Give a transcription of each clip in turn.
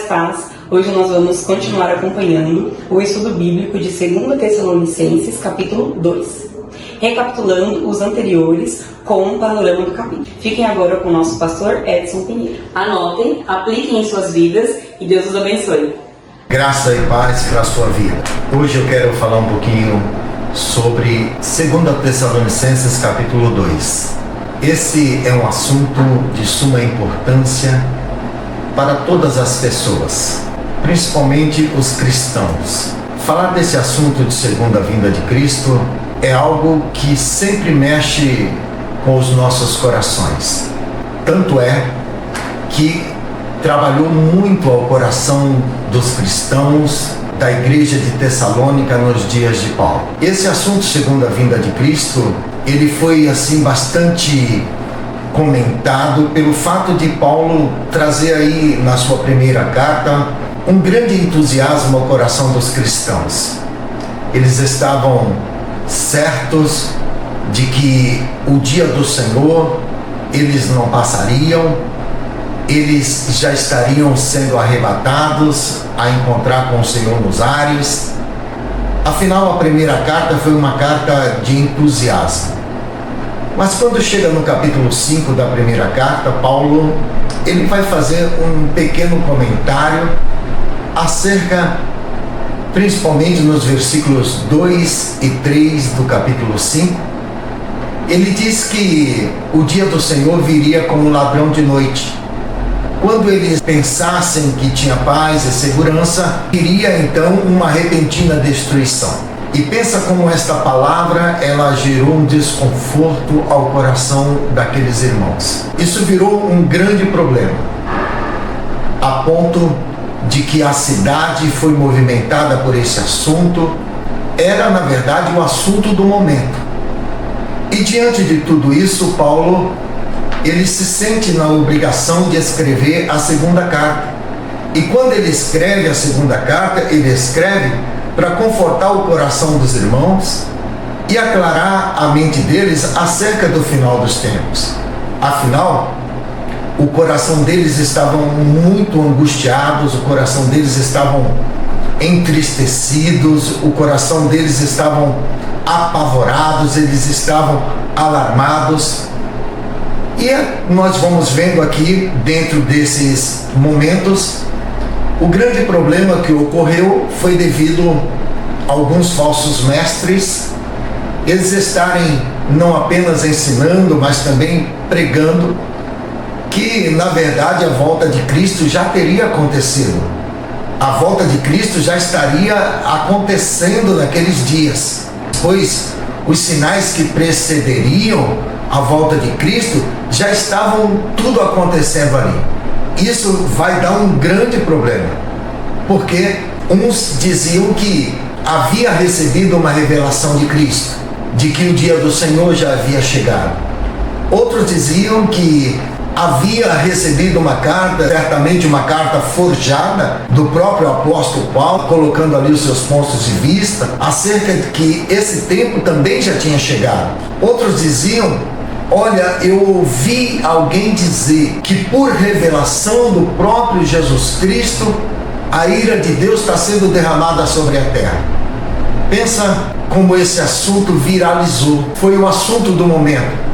Paz. Hoje nós vamos continuar acompanhando o estudo bíblico de 2 Tessalonicenses, capítulo 2, recapitulando os anteriores com um panorama do capítulo. Fiquem agora com o nosso pastor Edson Pinheiro. Anotem, apliquem em suas vidas e Deus os abençoe. Graça e paz para a sua vida. Hoje eu quero falar um pouquinho sobre 2 Tessalonicenses, capítulo 2. Esse é um assunto de suma importância para todas as pessoas, principalmente os cristãos. Falar desse assunto de segunda vinda de Cristo é algo que sempre mexe com os nossos corações. Tanto é que trabalhou muito ao coração dos cristãos da igreja de Tessalônica nos dias de Paulo. Esse assunto, segunda vinda de Cristo, ele foi assim bastante comentado pelo fato de Paulo trazer aí na sua primeira carta um grande entusiasmo ao coração dos cristãos. Eles estavam certos de que o dia do Senhor eles não passariam, eles já estariam sendo arrebatados a encontrar com o Senhor nos ares. Afinal, a primeira carta foi uma carta de entusiasmo. Mas quando chega no capítulo 5 da primeira carta, Paulo ele vai fazer um pequeno comentário acerca, principalmente nos versículos 2 e 3 do capítulo 5. Ele diz que o dia do Senhor viria como um ladrão de noite. Quando eles pensassem que tinha paz e segurança, viria então uma repentina destruição. E pensa como esta palavra, ela gerou um desconforto ao coração daqueles irmãos. Isso virou um grande problema, a ponto de que a cidade foi movimentada por esse assunto. Era, na verdade, o assunto do momento. E diante de tudo isso, Paulo, ele se sente na obrigação de escrever a segunda carta. E quando ele escreve a segunda carta, ele escreve para confortar o coração dos irmãos e aclarar a mente deles acerca do final dos tempos. Afinal, o coração deles estavam muito angustiados, o coração deles estavam entristecidos, o coração deles estavam apavorados, eles estavam alarmados. E nós vamos vendo aqui, dentro desses momentos, o grande problema que ocorreu foi devido a alguns falsos mestres, eles estarem não apenas ensinando, mas também pregando que, na verdade, a volta de Cristo já teria acontecido. A volta de Cristo já estaria acontecendo naqueles dias, pois os sinais que precederiam a volta de Cristo já estavam tudo acontecendo ali. Isso vai dar um grande problema, porque uns diziam que havia recebido uma revelação de Cristo, de que o dia do Senhor já havia chegado. Outros diziam que havia recebido uma carta, certamente uma carta forjada do próprio apóstolo Paulo, colocando ali os seus pontos de vista acerca de que esse tempo também já tinha chegado. Outros diziam: olha, eu ouvi alguém dizer que por revelação do próprio Jesus Cristo, a ira de Deus está sendo derramada sobre a terra. Pensa como esse assunto viralizou. Foi o assunto do momento.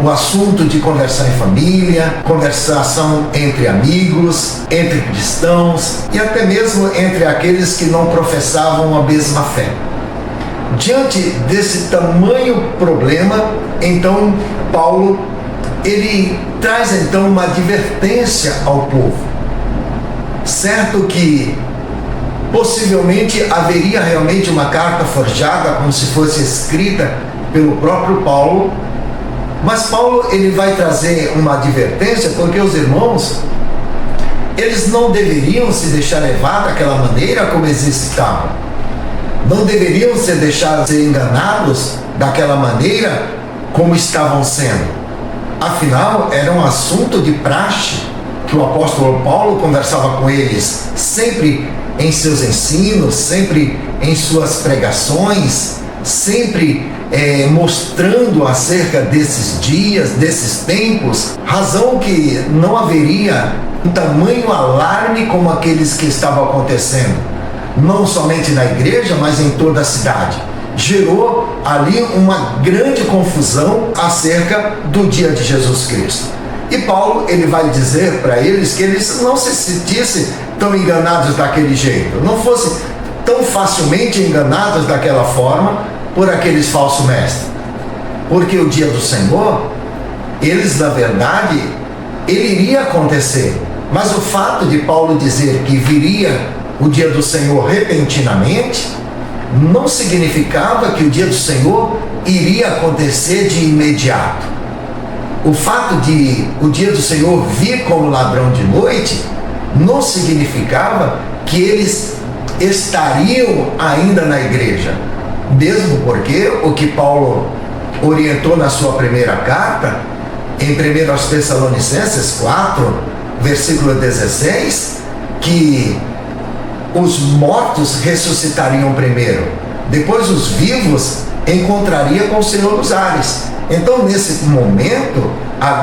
O assunto de conversar em família, conversação entre amigos, entre cristãos e até mesmo entre aqueles que não professavam a mesma fé. Diante desse tamanho problema, então Paulo ele traz então uma advertência ao povo. Certo que possivelmente haveria realmente uma carta forjada, como se fosse escrita pelo próprio Paulo, mas Paulo ele vai trazer uma advertência porque os irmãos eles não deveriam se deixar levar daquela maneira como eles estavam. Não deveriam se deixar ser enganados daquela maneira como estavam sendo. Afinal, era um assunto de praxe que o apóstolo Paulo conversava com eles sempre em seus ensinos, sempre em suas pregações, sempre mostrando acerca desses dias, desses tempos, razão que não haveria um tamanho alarme como aqueles que estavam acontecendo, não somente na igreja, mas em toda a cidade. Gerou ali uma grande confusão acerca do dia de Jesus Cristo. E Paulo, ele vai dizer para eles que eles não se sentissem tão enganados daquele jeito, não fossem tão facilmente enganados daquela forma por aqueles falsos mestres. Porque o dia do Senhor, eles, na verdade, ele iria acontecer. Mas o fato de Paulo dizer que viria o dia do Senhor repentinamente, não significava que o dia do Senhor iria acontecer de imediato. O fato de o dia do Senhor vir como ladrão de noite não significava que eles estariam ainda na igreja. Mesmo porque o que Paulo orientou na sua primeira carta, em 1 Tessalonicenses 4, versículo 16, que os mortos ressuscitariam primeiro, depois os vivos encontrariam com o Senhor nos ares. Então, nesse momento,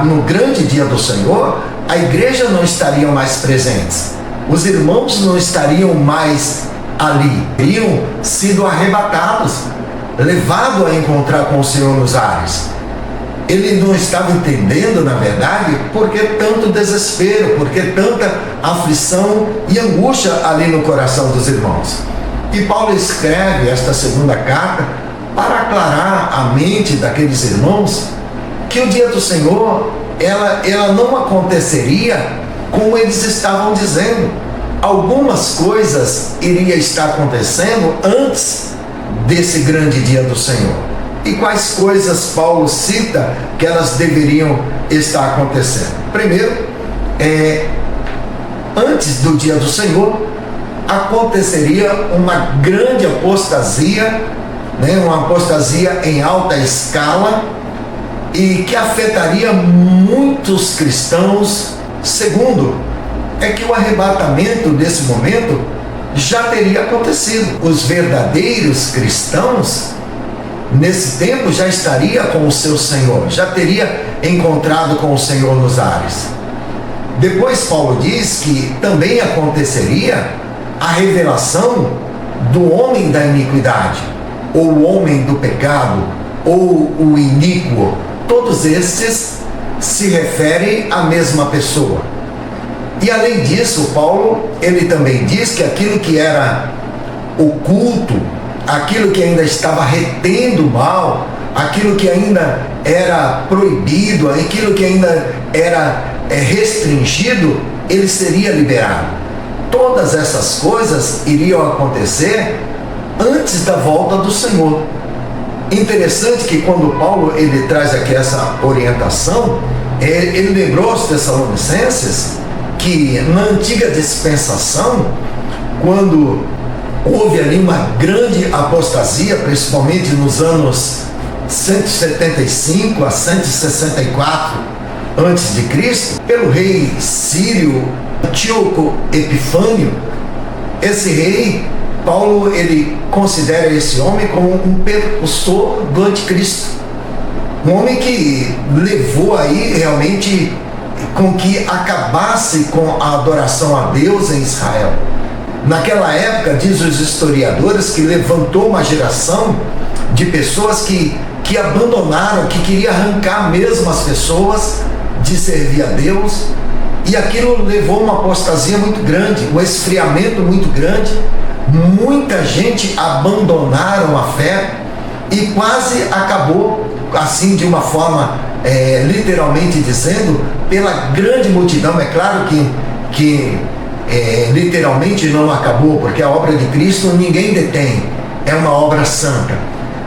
no grande dia do Senhor, a igreja não estaria mais presentes, os irmãos não estariam mais ali, teriam sido arrebatados, levados a encontrar com o Senhor nos ares. Ele não estava entendendo, na verdade, por que tanto desespero, por que tanta aflição e angústia ali no coração dos irmãos. E Paulo escreve esta segunda carta para aclarar a mente daqueles irmãos que o dia do Senhor, ela não aconteceria como eles estavam dizendo. Algumas coisas iriam estar acontecendo antes desse grande dia do Senhor. E quais coisas Paulo cita que elas deveriam estar acontecendo? Primeiro, antes do dia do Senhor, aconteceria uma grande apostasia, uma apostasia em alta escala e que afetaria muitos cristãos. Segundo, é que o arrebatamento desse momento já teria acontecido. Os verdadeiros cristãos, nesse tempo, já estaria com o seu Senhor, já teria encontrado com o Senhor nos ares. Depois Paulo diz que também aconteceria a revelação do homem da iniquidade, ou o homem do pecado, ou o iníquo. Todos estes se referem à mesma pessoa. E além disso, Paulo, ele também diz que aquilo que era oculto, aquilo que ainda estava retendo o mal, aquilo que ainda era proibido, aquilo que ainda era restringido, ele seria liberado. Todas essas coisas iriam acontecer antes da volta do Senhor. Interessante que quando Paulo ele traz aqui essa orientação, ele lembrou aos Tessalonicenses que na antiga dispensação, quando houve ali uma grande apostasia, principalmente nos anos 175 a 164 a.C., pelo rei sírio Antíoco Epifânio, esse rei, Paulo, ele considera esse homem como um precursor do anticristo. Um homem que levou aí realmente com que acabasse com a adoração a Deus em Israel. Naquela época, diz os historiadores, que levantou uma geração de pessoas que abandonaram, que queria arrancar mesmo as pessoas de servir a Deus, e aquilo levou uma apostasia muito grande, um esfriamento muito grande. Muita gente abandonaram a fé e quase acabou, assim, de uma forma literalmente dizendo, pela grande multidão. É claro que literalmente não acabou, porque a obra de Cristo ninguém detém, é uma obra santa,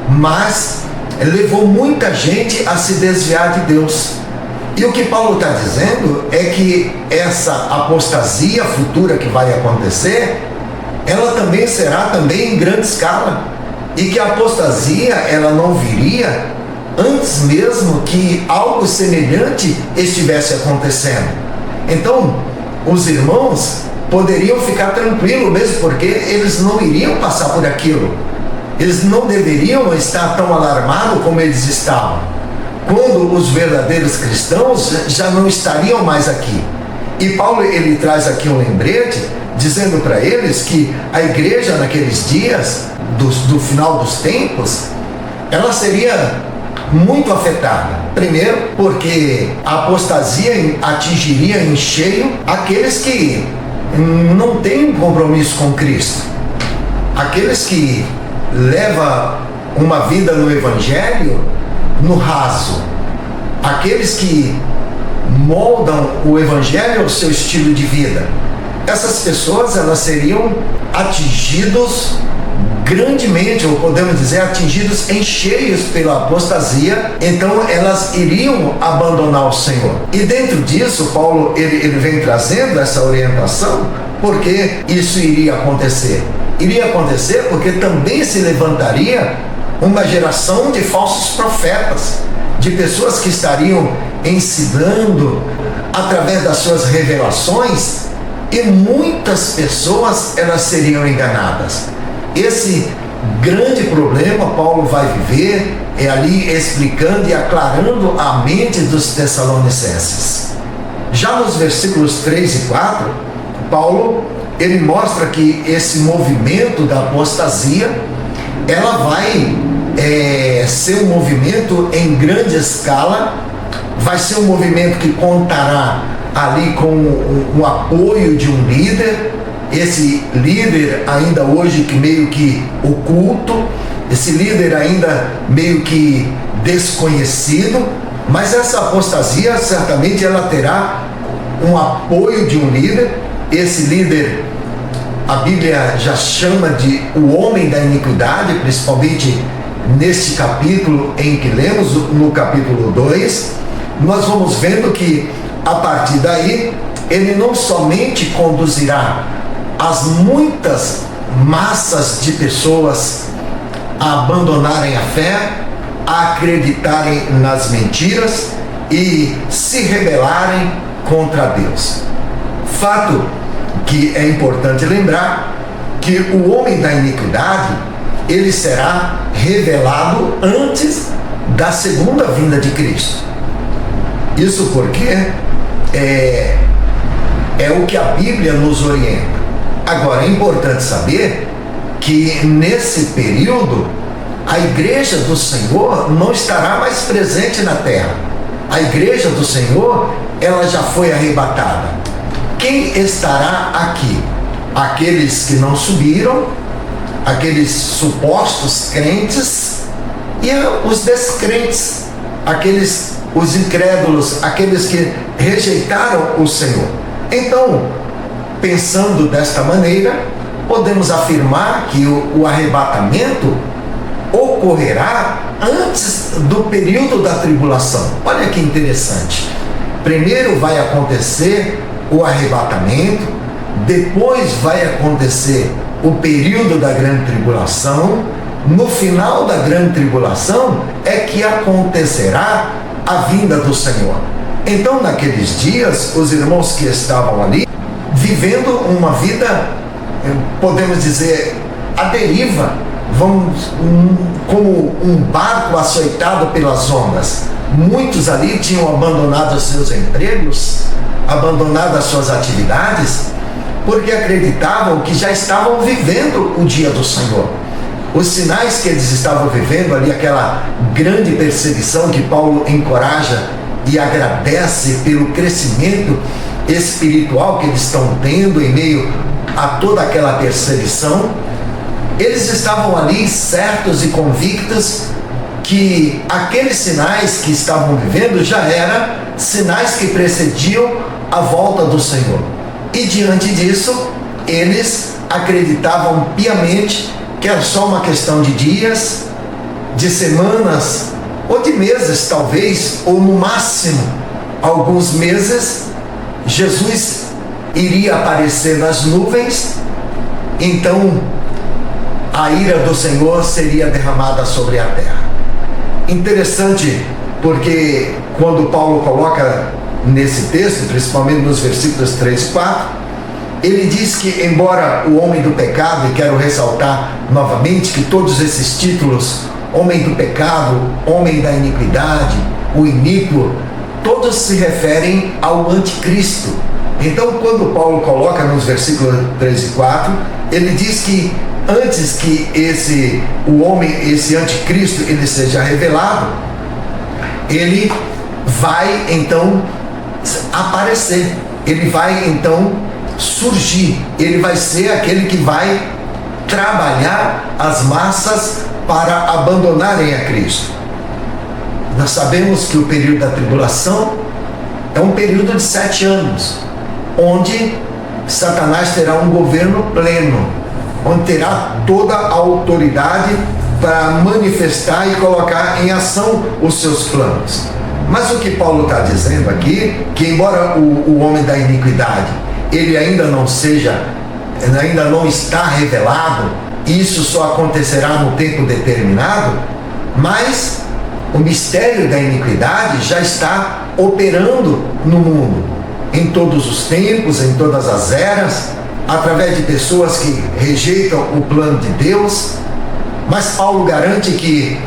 mas levou muita gente a se desviar de Deus. E o que Paulo está dizendo é que essa apostasia futura que vai acontecer, ela também será também em grande escala, e que a apostasia ela não viria antes mesmo que algo semelhante estivesse acontecendo. Então, os irmãos poderiam ficar tranquilos mesmo, porque eles não iriam passar por aquilo. Eles não deveriam estar tão alarmados como eles estavam, quando os verdadeiros cristãos já não estariam mais aqui. E Paulo, ele traz aqui um lembrete, dizendo para eles que a igreja naqueles dias, do final dos tempos, ela seria muito afetada. Primeiro, porque a apostasia atingiria em cheio aqueles que não têm um compromisso com Cristo, aqueles que levam uma vida no Evangelho no raso, aqueles que moldam o Evangelho ao seu estilo de vida. Essas pessoas, elas seriam atingidos grandemente, ou podemos dizer, atingidos em cheios pela apostasia. Então elas iriam abandonar o Senhor. E dentro disso, Paulo ele vem trazendo essa orientação, porque isso iria acontecer. Iria acontecer porque também se levantaria uma geração de falsos profetas, de pessoas que estariam ensinando através das suas revelações, e muitas pessoas, elas seriam enganadas. Esse grande problema Paulo vai viver ali explicando e aclarando a mente dos Tessalonicenses. Já nos versículos 3 e 4, Paulo ele mostra que esse movimento da apostasia, ela vai ser um movimento em grande escala, vai ser um movimento que contará ali com o apoio de um líder. Esse líder ainda hoje que meio que oculto, esse líder ainda meio que desconhecido, mas essa apostasia certamente ela terá um apoio de um líder. Esse líder, a Bíblia já chama de o homem da iniquidade, principalmente neste capítulo em que lemos, no capítulo 2, nós vamos vendo que a partir daí ele não somente conduzirá as muitas massas de pessoas a abandonarem a fé, a acreditarem nas mentiras e se rebelarem contra Deus. Fato que é importante lembrar que o homem da iniquidade, ele será revelado antes da segunda vinda de Cristo. Isso porque é o que a Bíblia nos orienta. Agora, é importante saber que nesse período a igreja do Senhor não estará mais presente na terra. A igreja do Senhor, ela já foi arrebatada. Quem estará aqui? Aqueles que não subiram, aqueles supostos crentes e os descrentes, os incrédulos, aqueles que rejeitaram o Senhor. Então, pensando desta maneira, podemos afirmar que o arrebatamento ocorrerá antes do período da tribulação. Olha que interessante. Primeiro vai acontecer o arrebatamento, depois vai acontecer o período da grande tribulação. No final da grande tribulação é que acontecerá a vinda do Senhor. Então, naqueles dias, os irmãos que estavam ali, vivendo uma vida, podemos dizer, à deriva, como um barco açoitado pelas ondas. Muitos ali tinham abandonado os seus empregos, abandonado as suas atividades, porque acreditavam que já estavam vivendo o dia do Senhor. Os sinais que eles estavam vivendo ali, aquela grande perseguição que Paulo encoraja e agradece pelo crescimento espiritual que eles estão tendo em meio a toda aquela perseguição, eles estavam ali certos e convictos que aqueles sinais que estavam vivendo já eram sinais que precediam a volta do Senhor. E diante disso, eles acreditavam piamente que era só uma questão de dias, de semanas ou de meses talvez, ou no máximo alguns meses, Jesus iria aparecer nas nuvens, então a ira do Senhor seria derramada sobre a terra. Interessante, porque quando Paulo coloca nesse texto, principalmente nos versículos 3 e 4, Ele diz que, embora o homem do pecado, e quero ressaltar novamente que todos esses títulos, homem do pecado, homem da iniquidade, o iníquo, todos se referem ao anticristo. Então, quando Paulo coloca nos versículos 3 e 4, ele diz que antes que esse anticristo, ele seja revelado, ele vai então aparecer, ele vai então surgir, ele vai ser aquele que vai trabalhar as massas para abandonarem a Cristo. Nós sabemos que o período da tribulação é um período de 7 anos, onde Satanás terá um governo pleno, onde terá toda a autoridade para manifestar e colocar em ação os seus planos. Mas o que Paulo está dizendo aqui, que embora o homem da iniquidade, ele ainda não está revelado, isso só acontecerá no tempo determinado, mas o mistério da iniquidade já está operando no mundo, em todos os tempos, em todas as eras, através de pessoas que rejeitam o plano de Deus. Mas Paulo garante que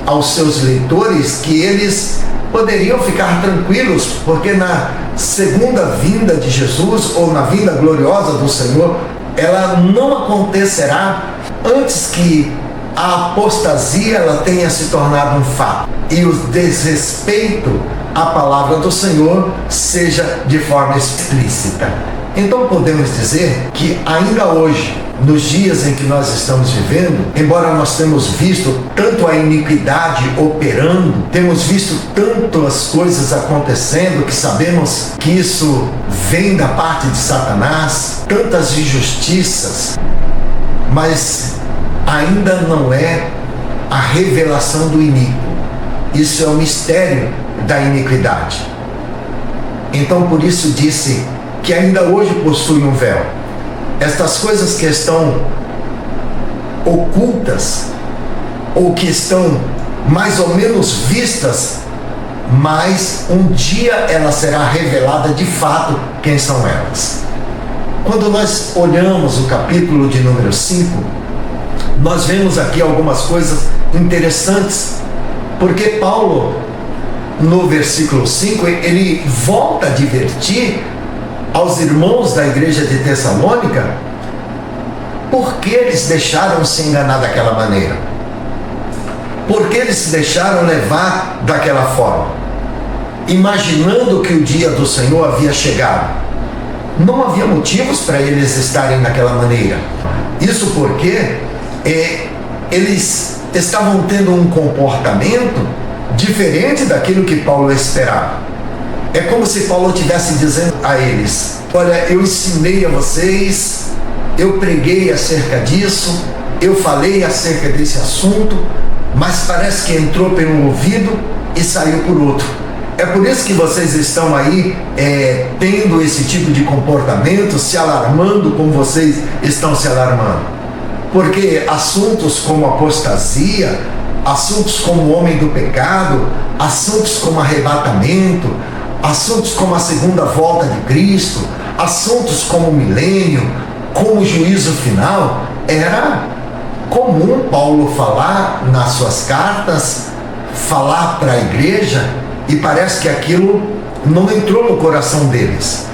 aos seus leitores que eles poderiam ficar tranquilos, porque na segunda vinda de Jesus, ou na vinda gloriosa do Senhor, ela não acontecerá antes que a apostasia ela tenha se tornado um fato e o desrespeito à palavra do Senhor seja de forma explícita. Então podemos dizer que ainda hoje, nos dias em que nós estamos vivendo, embora nós temos visto tanto a iniquidade operando, temos visto tantas coisas acontecendo que sabemos que isso vem da parte de Satanás, tantas injustiças, mas ainda não é a revelação do iníquo. Isso é o mistério da iniquidade. Então por isso disse que ainda hoje possui um véu. Estas coisas que estão ocultas, ou que estão mais ou menos vistas, mas um dia ela será revelada de fato quem são elas. Quando nós olhamos o capítulo de número 5, nós vemos aqui algumas coisas interessantes, porque Paulo, no versículo 5, ele volta a advertir aos irmãos da igreja de Tessalônica por que eles deixaram se enganar daquela maneira, por que eles se deixaram levar daquela forma, imaginando que o dia do Senhor havia chegado. Não havia motivos para eles estarem daquela maneira. Isso porque eles estavam tendo um comportamento diferente daquilo que Paulo esperava. É como se Paulo estivesse dizendo a eles: olha, eu ensinei a vocês, eu preguei acerca disso, eu falei acerca desse assunto, mas parece que entrou pelo ouvido e saiu por outro. É por isso que vocês estão aí tendo esse tipo de comportamento, se alarmando como vocês estão se alarmando. Porque assuntos como apostasia, assuntos como o homem do pecado, assuntos como arrebatamento, assuntos como a segunda volta de Cristo, assuntos como o milênio, como o juízo final, era comum Paulo falar nas suas cartas, falar para a igreja, e parece que aquilo não entrou no coração deles.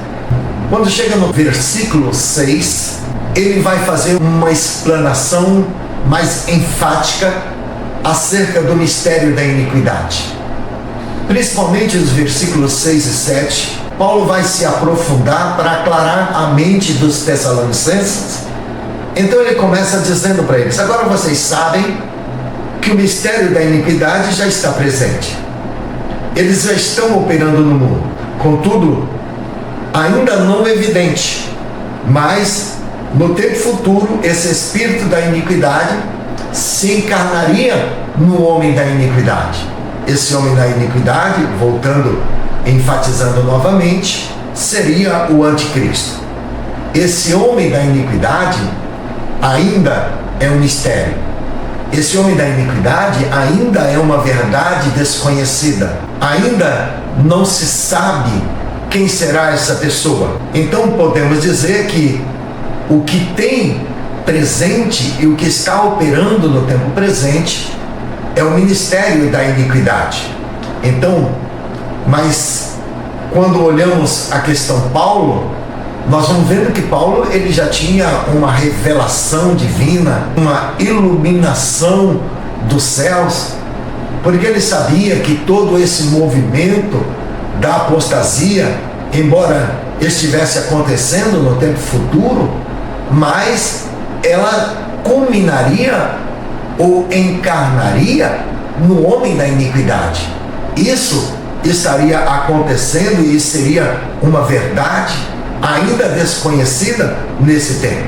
Quando chega no versículo 6, ele vai fazer uma explanação mais enfática acerca do mistério da iniquidade. Principalmente os versículos 6 e 7, Paulo vai se aprofundar para aclarar a mente dos tessalonicenses. Então ele começa dizendo para eles: agora vocês sabem que o mistério da iniquidade já está presente. Eles já estão operando no mundo. Contudo, ainda não evidente, mas no tempo futuro esse espírito da iniquidade se encarnaria no homem da iniquidade. Esse homem da iniquidade, voltando, enfatizando novamente, seria o anticristo. Esse homem da iniquidade ainda é um mistério. Esse homem da iniquidade ainda é uma verdade desconhecida. Ainda não se sabe quem será essa pessoa? Então podemos dizer que o que tem presente e o que está operando no tempo presente é o ministério da iniquidade. Então, mas quando olhamos a questão Paulo, nós vamos vendo que Paulo ele já tinha uma revelação divina, uma iluminação dos céus, porque ele sabia que todo esse movimento da apostasia, embora estivesse acontecendo no tempo futuro, mas ela culminaria ou encarnaria no homem da iniquidade. Isso estaria acontecendo e seria uma verdade ainda desconhecida nesse tempo.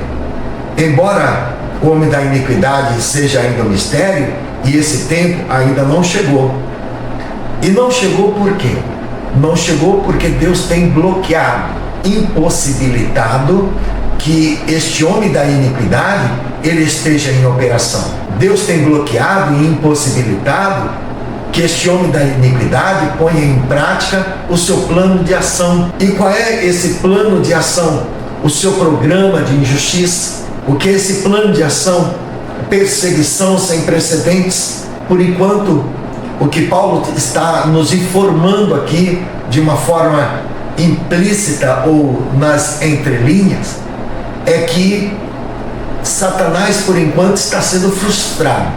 Embora o homem da iniquidade seja ainda um mistério, e esse tempo ainda não chegou. E não chegou por quê? Não chegou porque Deus tem bloqueado, impossibilitado que este homem da iniquidade ele esteja em operação. Deus tem bloqueado e impossibilitado que este homem da iniquidade ponha em prática o seu plano de ação. E qual é esse plano de ação? O seu programa de injustiça. O que é esse plano de ação? Perseguição sem precedentes. Por enquanto, o que Paulo está nos informando aqui de uma forma implícita ou nas entrelinhas é que Satanás, por enquanto, está sendo frustrado.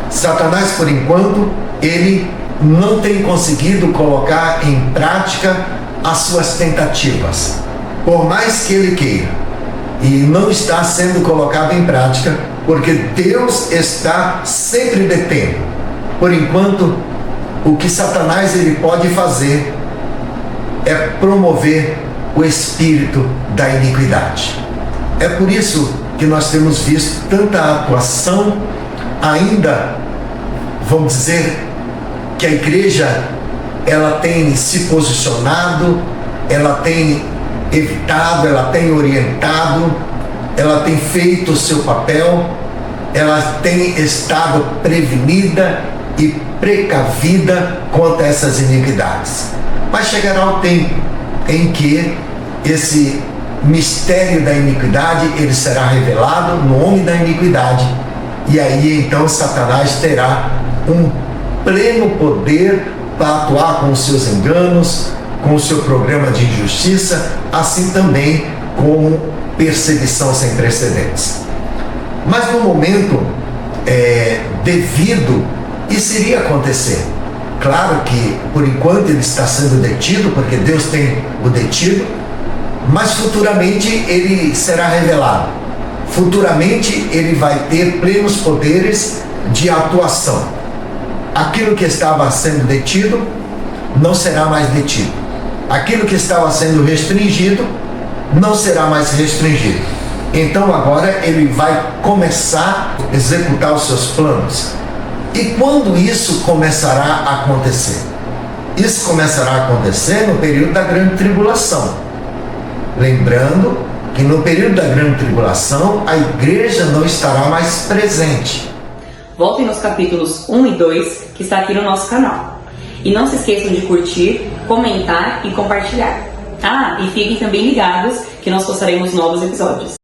Satanás, por enquanto, ele não tem conseguido colocar em prática as suas tentativas. Por mais que ele queira, e não está sendo colocado em prática, porque Deus está sempre detendo. Por enquanto, o que Satanás ele pode fazer é promover o espírito da iniquidade. É por isso que nós temos visto tanta atuação, ainda, vamos dizer, que a igreja ela tem se posicionado, ela tem evitado, ela tem orientado, ela tem feito o seu papel, ela tem estado prevenida e precavida contra essas iniquidades. Mas chegará o tempo em que esse mistério da iniquidade ele será revelado no homem da iniquidade, e aí então Satanás terá um pleno poder para atuar com os seus enganos, com o seu programa de injustiça, assim também como perseguição sem precedentes. Mas no momento devido, isso iria acontecer. Claro que por enquanto ele está sendo detido, porque Deus tem o detido, mas futuramente ele será revelado. Futuramente ele vai ter plenos poderes de atuação. Aquilo que estava sendo detido não será mais detido. Aquilo que estava sendo restringido não será mais restringido. Então agora ele vai começar a executar os seus planos. E quando isso começará a acontecer? Isso começará a acontecer no período da grande tribulação. Lembrando que no período da grande tribulação a igreja não estará mais presente. Voltem nos capítulos 1 e 2 que está aqui no nosso canal. E não se esqueçam de curtir, comentar e compartilhar. Ah, e fiquem também ligados que nós postaremos novos episódios.